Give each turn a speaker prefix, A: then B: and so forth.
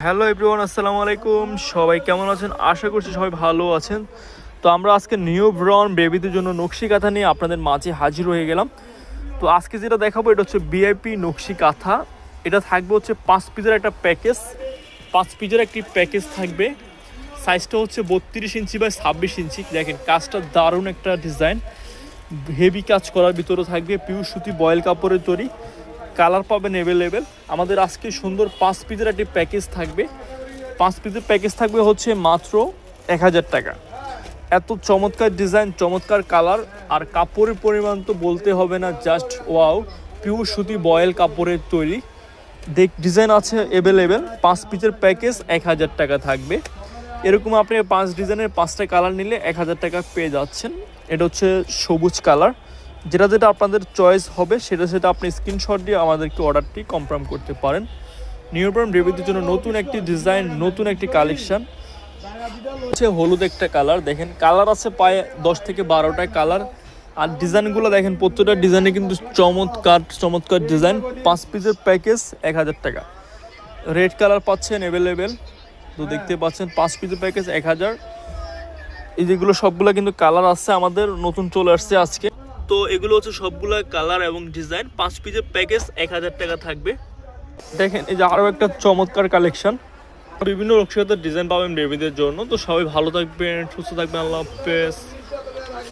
A: Hello everyone, আসসালামু আলাইকুম। সবাই কেমন আছেন? আশা করছি সবাই ভালো আছেন। তো আমরা আজকে নিউ ব্রন বেবিদের জন্য নকশি কাঁথা নিয়ে আপনাদের মাঝে হাজির হয়ে গেলাম। তো আজকে যেটা দেখাবো এটা হচ্ছে ভিআইপি নকশি কাঁথা। এটা থাকবে হচ্ছে 5 পিসের একটা প্যাকেজ। 5 পিসের একটি প্যাকেজ থাকবে। সাইজটা হচ্ছে 32 ইঞ্চি বাই 26 ইঞ্চি। দেখেন কাজটা দারুণ একটা ডিজাইন, হেভি কাজ করার ভিতরে থাকবে পিওর সুতি বয়েল কাপড়ের তৈরি। কালার পাবেন অ্যাভেলেবেল। আমাদের আজকে সুন্দর 5 পিসের একটি প্যাকেজ থাকবে। 5 পিসের প্যাকেজ থাকবে হচ্ছে মাত্র 1000 টাকা। এত চমৎকার ডিজাইন, চমৎকার কালার, আর কাপড়ের পরিমাণ তো বলতে হবে না, জাস্ট ওয়াও। পিওর সুতি বয়েল কাপড়ের তৈরি ডিজাইন আছে অ্যাভেলেবেল। 5 পিসের প্যাকেজ 1000 টাকা থাকবে। এরকম আপনি 5 ডিজাইনের 5টা কালার নিলে 1000 টাকা পেয়ে যাচ্ছেন। এটা হচ্ছে সবুজ কালার। যেটা আপনাদের চয়েস হবে সেটা আপনি স্ক্রিনশট দিয়ে আমাদেরকে অর্ডারটি কনফার্ম করতে পারেন। নিউবর্ন বেবিদের জন্য নতুন একটি ডিজাইন, নতুন একটি কালেকশন হচ্ছে হলুদ একটা কালার। দেখেন কালার আছে প্রায় 10 থেকে 12টা কালার। আর ডিজাইনগুলো দেখেন, প্রত্যেকটা ডিজাইনে কিন্তু চমৎকার ডিজাইন। 5 পিসের প্যাকেজ 1000 টাকা। রেড কালার পাচ্ছেন অ্যাভেলেবেল। তো দেখতে পাচ্ছেন 5 পিসের প্যাকেজ 1000। এই যেগুলো সবগুলো কিন্তু কালার আছে, আমাদের নতুন চলে আসছে আজকে। তো এগুলো হচ্ছে সবগুলো কালার এবং ডিজাইন। 5 পিসের প্যাকেজ 1000 টাকা থাকবে। দেখেন এই যে আরও একটা চমৎকার কালেকশন। বিভিন্ন নকশিকাতার ডিজাইন পাবেন বেবিদের জন্য। তো সবাই ভালো থাকবেন, সুস্থ থাকবেন। আল্লাহ হাফেজ।